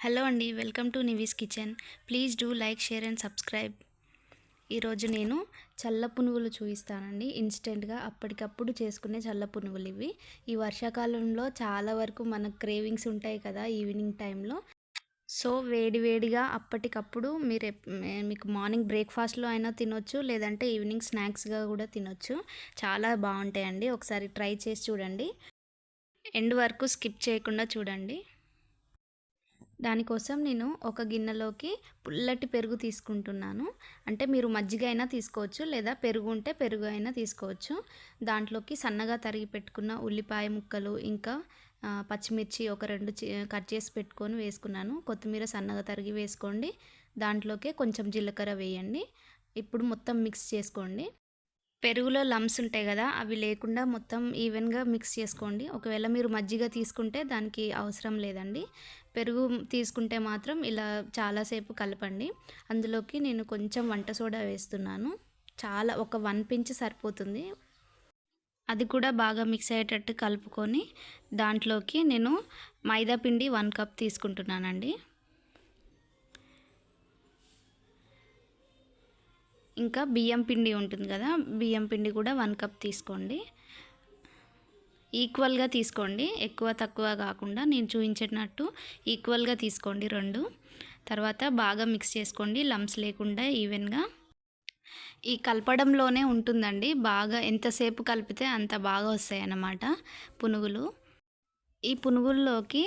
Hello అండి, welcome to Nivi's kitchen. Please do like, share and subscribe. ఈరోజు నేను చల్ల పునుగులు చూపిస్తానండి. ఇన్స్టెంట్గా అప్పటికప్పుడు చేసుకునే చల్ల పునుగులు ఇవి. ఈ వర్షాకాలంలో చాలా వరకు మనకు క్రేవింగ్స్ ఉంటాయి కదా ఈవినింగ్ టైంలో. సో వేడివేడిగా అప్పటికప్పుడు మీకు మార్నింగ్ బ్రేక్ఫాస్ట్లో అయినా తినొచ్చు, లేదంటే ఈవినింగ్ స్నాక్స్గా కూడా తినొచ్చు. చాలా బాగుంటాయండి. ఒకసారి ట్రై చేసి చూడండి. ఎండ్ వరకు స్కిప్ చేయకుండా చూడండి. దానికోసం నేను ఒక గిన్నెలోకి పుల్లటి పెరుగు తీసుకుంటున్నాను. అంటే మీరు మజ్జిగ అయినా తీసుకోవచ్చు, లేదా పెరుగు ఉంటే పెరుగు అయినా తీసుకోవచ్చు. దాంట్లోకి సన్నగా తరిగి పెట్టుకున్న ఉల్లిపాయ ముక్కలు, ఇంకా పచ్చిమిర్చి ఒక 2 కట్ చేసి పెట్టుకొని వేసుకున్నాను. కొత్తిమీర సన్నగా తరిగి వేసుకోండి. దాంట్లోకి కొంచెం జీలకర్ర వేయండి. ఇప్పుడు మొత్తం మిక్స్ చేసుకోండి. పెరుగులో లమ్స్ ఉంటాయి కదా, అవి లేకుండా మొత్తం ఈవెన్గా మిక్స్ చేసుకోండి. ఒకవేళ మీరు మజ్జిగ తీసుకుంటే దానికి అవసరం లేదండి. పెరుగు తీసుకుంటే మాత్రం ఇలా చాలాసేపు కలపండి. అందులోకి నేను కొంచెం వంట సోడా వేస్తున్నాను. ఒక 1 పించ్ సరిపోతుంది. అది కూడా బాగా మిక్స్ అయ్యేటట్టు కలుపుకొని దాంట్లోకి నేను మైదా పిండి 1 కప్ తీసుకుంటున్నానండి. ఇంకా బియ్యం పిండి ఉంటుంది కదా, బియ్యం పిండి కూడా 1 కప్ తీసుకోండి. ఈక్వల్గా తీసుకోండి, ఎక్కువ తక్కువ కాకుండా నేను చూపించినట్టు ఈక్వల్గా తీసుకోండి 2. తర్వాత బాగా మిక్స్ చేసుకోండి, లమ్స్ లేకుండా ఈవెన్గా. ఈ కలపడంలోనే ఉంటుందండి, బాగా ఎంతసేపు కలిపితే అంత బాగా వస్తాయి అన్నమాట పునుగులు. ఈ పునుగుల్లోకి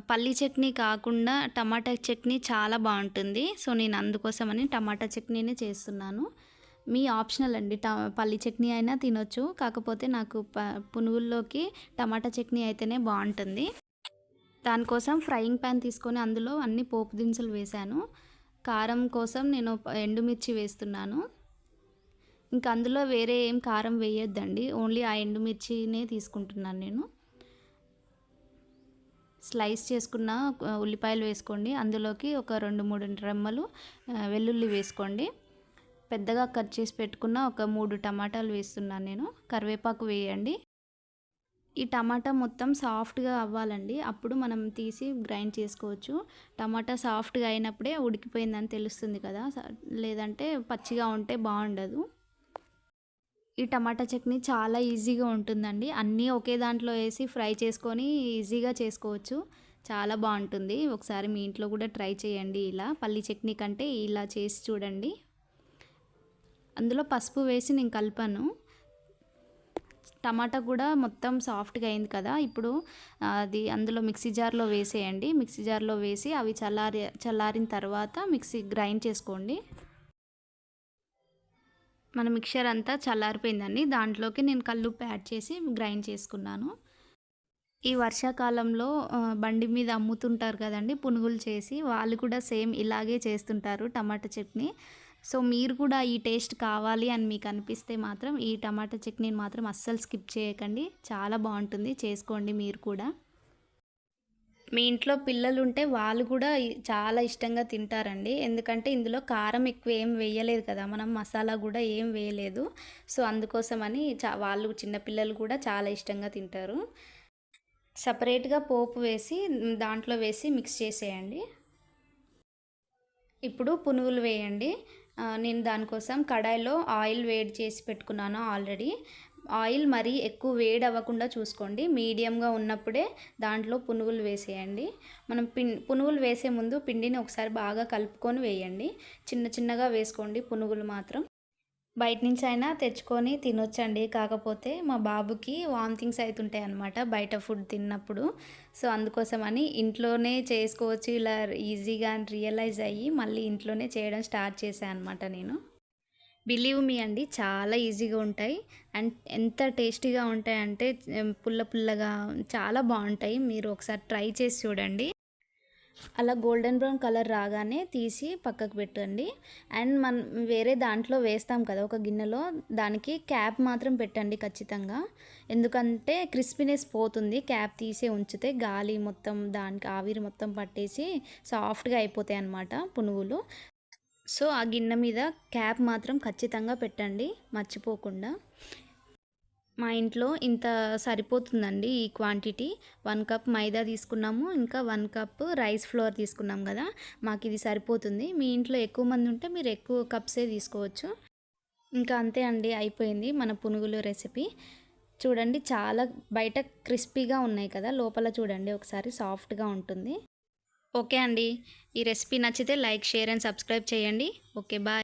పల్లి చట్నీ కాకుండా టమాటా చట్నీ చాలా బాగుంటుంది. సో నేను అందుకోసమని టమాటా చట్నీనే చేస్తున్నాను. మీ ఆప్షనల్ అండి, పల్లి చట్నీ అయినా తినొచ్చు. కాకపోతే నాకు పునుగుల్లోకి టమాటా చట్నీ అయితేనే బాగుంటుంది. దానికోసం ఫ్రైయింగ్ ప్యాన్ తీసుకొని అందులో అన్ని పోపు దినుసులు వేశాను. కారం కోసం నేను ఎండుమిర్చి వేస్తున్నాను. ఇంకా అందులో వేరే ఏం కారం వేయొద్దండి, ఓన్లీ ఆ ఎండుమిర్చినే తీసుకుంటున్నాను నేను. స్లైస్ చేసుకున్న ఉల్లిపాయలు వేసుకోండి. అందులోకి ఒక 2-3 రెమ్మలు వెల్లుల్లి వేసుకోండి. పెద్దగా కట్ చేసి పెట్టుకున్న ఒక 3 టమాటాలు వేస్తున్నాను నేను. కరివేపాకు వేయండి. ఈ టమాటా మొత్తం సాఫ్ట్గా అవ్వాలండి, అప్పుడు మనం తీసి గ్రైండ్ చేసుకోవచ్చు. టమాటా సాఫ్ట్గా అయినప్పుడే ఉడికిపోయిందని తెలుస్తుంది కదా, లేదంటే పచ్చిగా ఉంటే బాగుండదు. ఈ టమాటా చట్నీ చాలా ఈజీగా ఉంటుందండి. అన్నీ ఒకే దాంట్లో వేసి ఫ్రై చేసుకొని ఈజీగా చేసుకోవచ్చు. చాలా బాగుంటుంది. ఒకసారి మీ ఇంట్లో కూడా ట్రై చేయండి. ఇలా పల్లి చట్నీ కంటే ఇలా చేసి చూడండి. అందులో పసుపు వేసి నేను కలిపాను. టమాటా కూడా మొత్తం సాఫ్ట్గా అయింది కదా, ఇప్పుడు అది అందులో మిక్సీ జార్లో వేసేయండి. మిక్సీ జార్లో వేసి అవి చల్లారిన తర్వాత మిక్సీ గ్రైండ్ చేసుకోండి. మన మిక్చర్ అంతా చల్లారిపోయిందండి. దాంట్లోకి నేను కల్లుప్పు యాడ్ చేసి గ్రైండ్ చేసుకున్నాను. ఈ వర్షాకాలంలో బండి మీద అమ్ముతుంటారు కదండి పునుగులు చేసి, వాళ్ళు కూడా సేమ్ ఇలాగే చేస్తుంటారు టమాటా చట్నీ. సో మీరు కూడా ఈ టేస్ట్ కావాలి అని మీకు అనిపిస్తే మాత్రం ఈ టమాటా చట్నీని మాత్రం అస్సలు స్కిప్ చేయకండి. చాలా బాగుంటుంది, చేసుకోండి మీరు కూడా. మీ ఇంట్లో పిల్లలు ఉంటే వాళ్ళు కూడా చాలా ఇష్టంగా తింటారండి. ఎందుకంటే ఇందులో కారం ఎక్కువ ఏం వేయలేదు కదా, మనం మసాలా కూడా ఏం వేయలేదు. సో అందుకోసమని వాళ్ళు చిన్నపిల్లలు కూడా చాలా ఇష్టంగా తింటారు. సపరేట్గా పోపు వేసి దాంట్లో వేసి మిక్స్ చేసేయండి. ఇప్పుడు పునుగులు వేయండి. నేను దానికోసం కడాయిలో ఆయిల్ వేడి చేసి పెట్టుకున్నాను ఆల్రెడీ. ఆయిల్ మరీ ఎక్కువ వేడి అవ్వకుండా చూసుకోండి, మీడియంగా ఉన్నప్పుడే దాంట్లో పునుగులు వేసేయండి. మనం పునుగులు వేసే ముందు పిండిని ఒకసారి బాగా కలుపుకొని వేయండి. చిన్న చిన్నగా వేసుకోండి పునుగులు మాత్రం. బయట నుంచి అయినా తెచ్చుకొని తినొచ్చండి, కాకపోతే మా బాబుకి వామిటింగ్స్ అవుతుంటాయి అన్నమాట బయట ఫుడ్ తిన్నప్పుడు. సో అందుకోసమని ఇంట్లోనే చేసుకోవచ్చు ఇలా ఈజీగా అని రియలైజ్ అయ్యి మళ్ళీ ఇంట్లోనే చేయడం స్టార్ట్ చేశాను అనమాట నేను. బిలీవ్ మీ అండి, చాలా ఈజీగా ఉంటాయి అండ్ ఎంత టేస్టీగా ఉంటాయంటే పుల్ల పుల్లగా చాలా బాగుంటాయి. మీరు ఒకసారి ట్రై చేసి చూడండి. అలా గోల్డెన్ బ్రౌన్ కలర్ రాగానే తీసి పక్కకు పెట్టండి. అండ్ మనం వేరే దాంట్లో వేస్తాం కదా ఒక గిన్నెలో, దానికి క్యాప్ మాత్రం పెట్టండి ఖచ్చితంగా. ఎందుకంటే క్రిస్పీనెస్ పోతుంది, క్యాప్ తీసి ఉంచితే గాలి మొత్తం దానికి ఆవిరి మొత్తం పట్టేసి సాఫ్ట్గా అయిపోతాయి అన్నమాట పునుగులు. సో ఆ గిన్నె మీద క్యాప్ మాత్రం ఖచ్చితంగా పెట్టండి, మర్చిపోకుండా. మా ఇంట్లో ఇంత సరిపోతుందండి ఈ క్వాంటిటీ. 1 కప్ మైదా తీసుకున్నాము. ఇంకా 1 కప్ రైస్ ఫ్లోర్ తీసుకున్నాం కదా! మాకిది సరిపోతుంది. మీ ఇంట్లో ఎక్కువ మంది ఉంటే మీరు ఎక్కువ కప్సే తీసుకోవచ్చు. ఇంకా అంతే అండి, అయిపోయింది మన పునుగులు రెసిపీ. చూడండి చాలా బయట క్రిస్పీగా ఉన్నాయి కదా! లోపల చూడండి ఒకసారి సాఫ్ట్‌గా ఉంటుంది. ఓకే అండి. ఈ రెసిపీ నచ్చితే లైక్, షేర్ అండ్ సబ్స్క్రైబ్ చేయండి. ఓకే. బాయ్.